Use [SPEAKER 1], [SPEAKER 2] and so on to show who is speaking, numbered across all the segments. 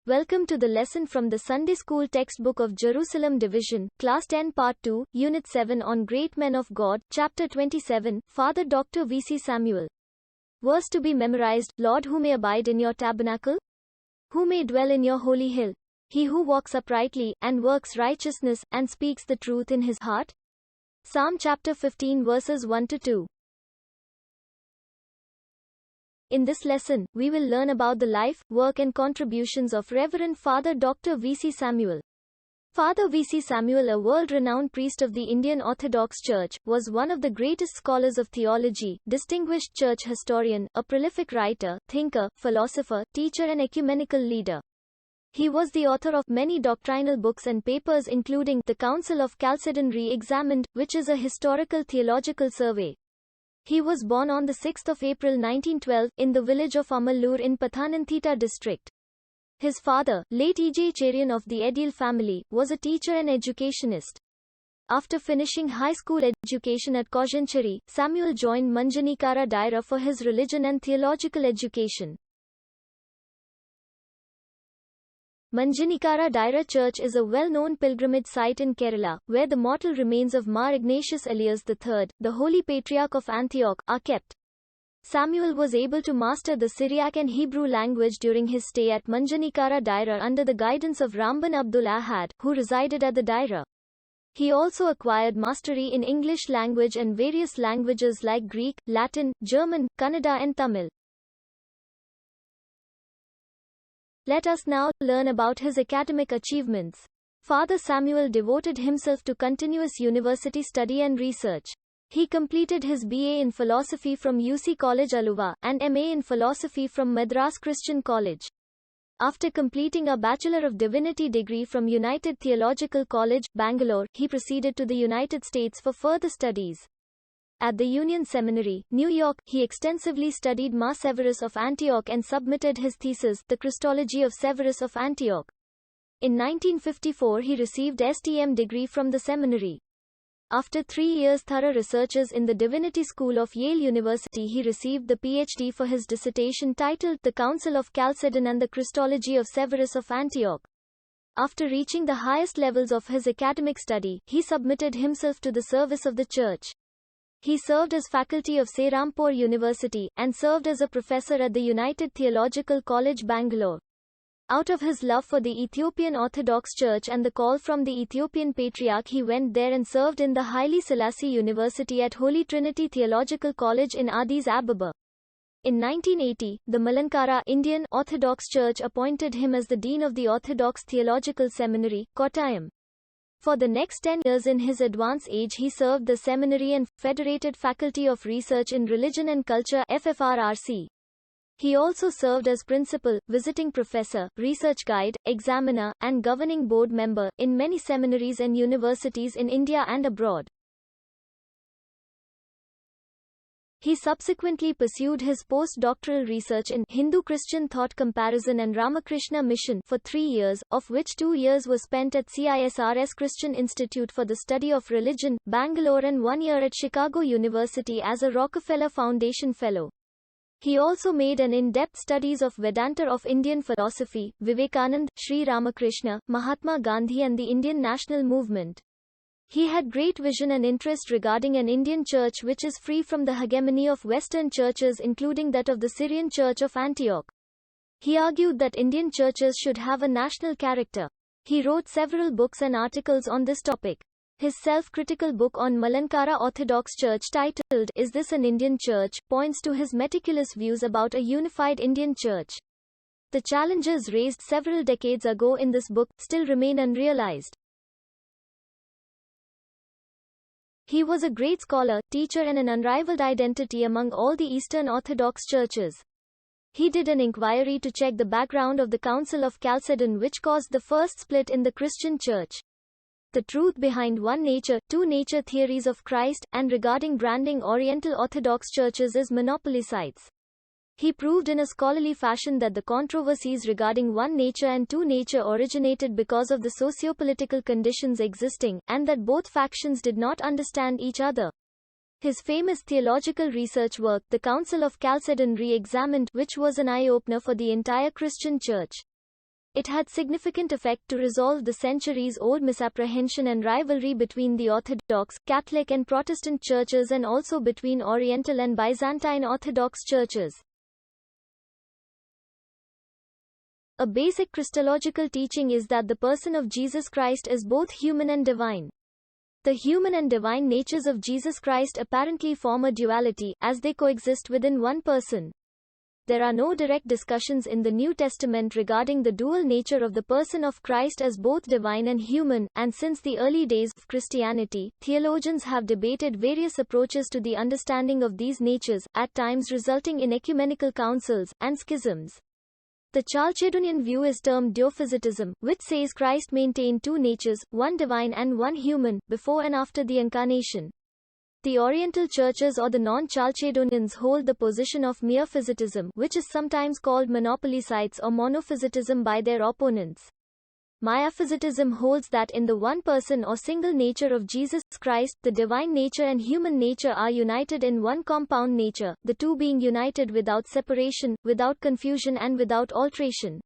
[SPEAKER 1] Welcome to the lesson from the Sunday School textbook of Jerusalem Division, Class 10 Part 2, Unit 7 on Great Men of God, Chapter 27, Father Dr. V.C. Samuel. Verse to be memorized, Lord, who may abide in your tabernacle? Who may dwell in your holy hill? He who walks uprightly, and works righteousness, and speaks the truth in his heart? Psalm chapter 15 verses 1 to 2. In this lesson, we will learn about the life, work and contributions of Reverend Father Dr. V.C. Samuel. Father V.C. Samuel, a world-renowned priest of the Indian Orthodox Church, was one of the greatest scholars of theology, distinguished church historian, a prolific writer, thinker, philosopher, teacher and ecumenical leader. He was the author of many doctrinal books and papers including The Council of Chalcedon Re-Examined, which is a historical theological survey. He was born on 6 April 1912, in the village of Amallur in Pathanamthitta district. His father, late E.J. Cherian of the Edil family, was a teacher and educationist. After finishing high school education at Kojancheri, Samuel joined Manjanikara Daira for his religion and theological education. Manjanikara Daira Church is a well-known pilgrimage site in Kerala, where the mortal remains of Mar Ignatius Elias III, the Holy Patriarch of Antioch, are kept. Samuel was able to master the Syriac and Hebrew language during his stay at Manjanikara Daira under the guidance of Ramban Abdul Ahad, who resided at the Daira. He also acquired mastery in English language and various languages like Greek, Latin, German, Kannada and Tamil. Let us now learn about his academic achievements. Father Samuel devoted himself to continuous university study and research. He completed his BA in philosophy from UC College Aluva, and MA in philosophy from Madras Christian College. After completing a Bachelor of Divinity degree from United Theological College, Bangalore, he proceeded to the United States for further studies. At the Union Seminary, New York, he extensively studied Mar Severus of Antioch and submitted his thesis, The Christology of Severus of Antioch. In 1954 he received STM degree from the seminary. After 3 years thorough researches in the Divinity School of Yale University, he received the PhD for his dissertation titled The Council of Chalcedon and the Christology of Severus of Antioch. After reaching the highest levels of his academic study, he submitted himself to the service of the Church. He served as faculty of Serampore University, and served as a professor at the United Theological College Bangalore. Out of his love for the Ethiopian Orthodox Church and the call from the Ethiopian Patriarch, he went there and served in the Haile Selassie University at Holy Trinity Theological College in Addis Ababa. In 1980, the Malankara Indian Orthodox Church appointed him as the Dean of the Orthodox Theological Seminary, Kottayam. For the next 10 years in his advanced age he served the seminary and Federated Faculty of Research in Religion and Culture FFRRC. He also served as principal, visiting professor, research guide, examiner, and governing board member in many seminaries and universities in India and abroad. He subsequently pursued his postdoctoral research in Hindu-Christian thought comparison and Ramakrishna Mission for 3 years, of which 2 years were spent at CISRS Christian Institute for the Study of Religion, Bangalore, and 1 year at Chicago University as a Rockefeller Foundation Fellow. He also made an in-depth studies of Vedanta, of Indian philosophy, Vivekananda, Sri Ramakrishna, Mahatma Gandhi and the Indian national movement. He had great vision and interest regarding an Indian church which is free from the hegemony of Western churches, including that of the Syrian Church of Antioch. He argued that Indian churches should have a national character. He wrote several books and articles on this topic. His self-critical book on Malankara Orthodox Church titled, Is This an Indian Church?, points to his meticulous views about a unified Indian church. The challenges raised several decades ago in this book still remain unrealized. He was a great scholar, teacher and an unrivaled identity among all the Eastern Orthodox churches. He did an inquiry to check the background of the Council of Chalcedon which caused the first split in the Christian church. The truth behind one nature, two nature theories of Christ, and regarding branding Oriental Orthodox churches is monopoly sites. He proved in a scholarly fashion that the controversies regarding one nature and two nature originated because of the socio-political conditions existing, and that both factions did not understand each other. His famous theological research work, The Council of Chalcedon Re-Examined, which was an eye-opener for the entire Christian church. It had significant effect to resolve the centuries-old misapprehension and rivalry between the Orthodox, Catholic and Protestant churches and also between Oriental and Byzantine Orthodox churches. A basic Christological teaching is that the person of Jesus Christ is both human and divine. The human and divine natures of Jesus Christ apparently form a duality, as they coexist within one person. There are no direct discussions in the New Testament regarding the dual nature of the person of Christ as both divine and human, and since the early days of Christianity, theologians have debated various approaches to the understanding of these natures, at times resulting in ecumenical councils and schisms. The Chalcedonian view is termed Diophysitism, which says Christ maintained two natures, one divine and one human, before and after the Incarnation. The Oriental churches or the non-Chalcedonians hold the position of Miaphysitism, which is sometimes called monophysites or monophysitism by their opponents. Miaphysitism holds that in the one person or single nature of Jesus Christ, the divine nature and human nature are united in one compound nature, the two being united without separation, without confusion and without alteration.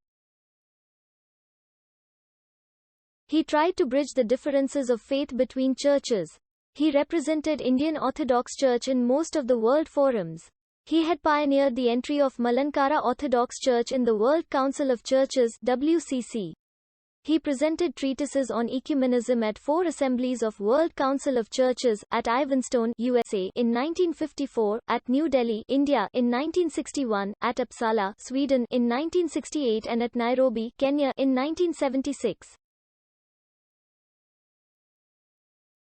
[SPEAKER 1] He tried to bridge the differences of faith between churches. He represented Indian Orthodox Church in most of the world forums. He had pioneered the entry of Malankara Orthodox Church in the World Council of Churches (WCC). He presented treatises on ecumenism at 4 assemblies of World Council of Churches, at Ivanstone, USA, in 1954, at New Delhi, India, in 1961, at Uppsala, Sweden, in 1968 and at Nairobi, Kenya, in 1976.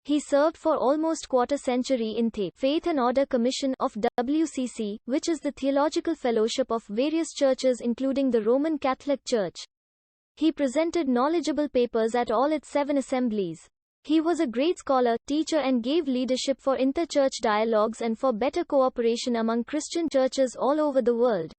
[SPEAKER 1] He served for almost quarter-century in the Faith and Order Commission of WCC, which is the theological fellowship of various churches including the Roman Catholic Church. He presented knowledgeable papers at all its 7 assemblies. He was a great scholar, teacher and gave leadership for inter-church dialogues and for better cooperation among Christian churches all over the world.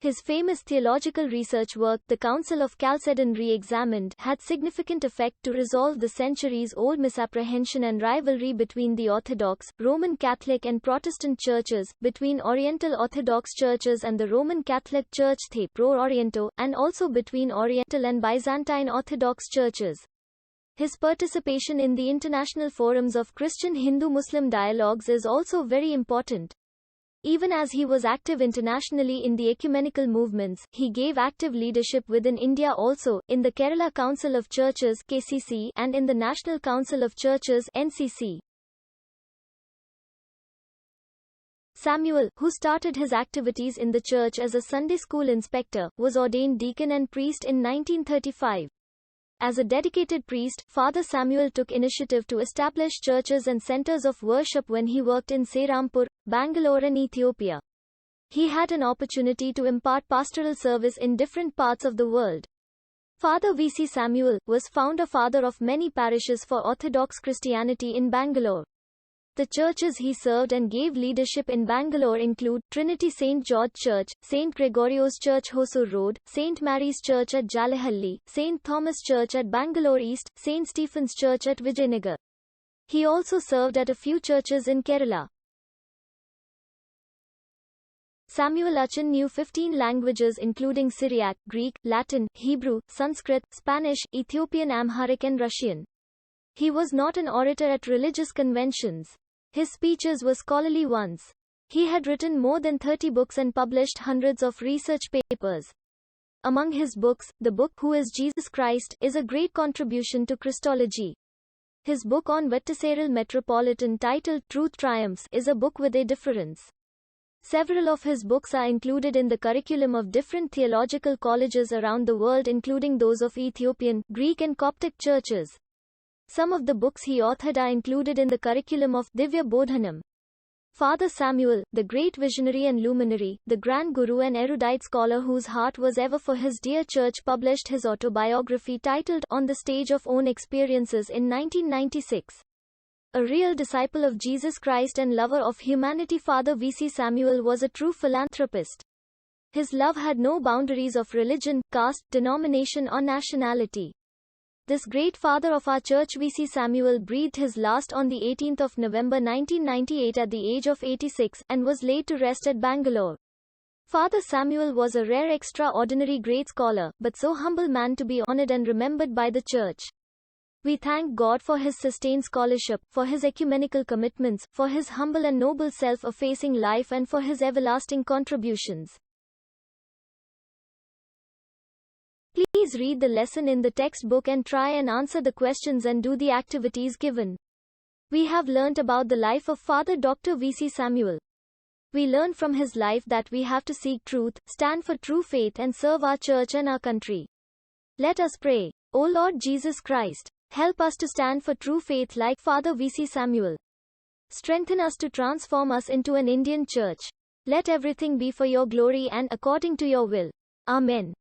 [SPEAKER 1] His famous theological research work, The Council of Chalcedon Re-Examined, had significant effect to resolve the centuries-old misapprehension and rivalry between the Orthodox, Roman Catholic and Protestant churches, between Oriental Orthodox churches and the Roman Catholic Church the Pro-Oriento, and also between Oriental and Byzantine Orthodox churches. His participation in the international forums of Christian Hindu-Muslim dialogues is also very important. Even as he was active internationally in the ecumenical movements, he gave active leadership within India also, in the Kerala Council of Churches (KCC) and in the National Council of Churches (NCC). Samuel, who started his activities in the church as a Sunday school inspector, was ordained deacon and priest in 1935. As a dedicated priest, Father Samuel took initiative to establish churches and centers of worship when he worked in Serampur, Bangalore and Ethiopia. He had an opportunity to impart pastoral service in different parts of the world. Father V.C. Samuel was founder father of many parishes for Orthodox Christianity in Bangalore. The churches he served and gave leadership in Bangalore include Trinity St. George Church, St. Gregorio's Church Hosur Road, St. Mary's Church at Jalahalli, St. Thomas Church at Bangalore East, St. Stephen's Church at Vijayanagar. He also served at a few churches in Kerala. Samuel Achan knew 15 languages including Syriac, Greek, Latin, Hebrew, Sanskrit, Spanish, Ethiopian Amharic and Russian. He was not an orator at religious conventions. His speeches were scholarly ones. He had written more than 30 books and published hundreds of research papers. Among his books, the book Who is Jesus Christ is a great contribution to Christology. His book on Vattiseral Metropolitan titled Truth Triumphs is a book with a difference. Several of his books are included in the curriculum of different theological colleges around the world including those of Ethiopian, Greek and Coptic churches. Some of the books he authored are included in the curriculum of Divya Bodhanam. Father Samuel, the great visionary and luminary, the grand guru and erudite scholar whose heart was ever for his dear church, published his autobiography titled On the Stage of Own Experiences in 1996. A real disciple of Jesus Christ and lover of humanity, Father V.C. Samuel was a true philanthropist. His love had no boundaries of religion, caste, denomination or nationality. This great father of our church V.C. Samuel breathed his last on the 18th of November 1998 at the age of 86, and was laid to rest at Bangalore. Father Samuel was a rare, extraordinary great scholar, but so humble man to be honored and remembered by the Church. We thank God for his sustained scholarship, for his ecumenical commitments, for his humble and noble self-effacing life, and for his everlasting contributions. Please read the lesson in the textbook and try and answer the questions and do the activities given. We have learnt about the life of Father Dr. V.C. Samuel. We learn from his life that we have to seek truth, stand for true faith, and serve our church and our country. Let us pray. O Lord Jesus Christ, help us to stand for true faith like Father V.C. Samuel. Strengthen us to transform us into an Indian church. Let everything be for your glory and according to your will. Amen.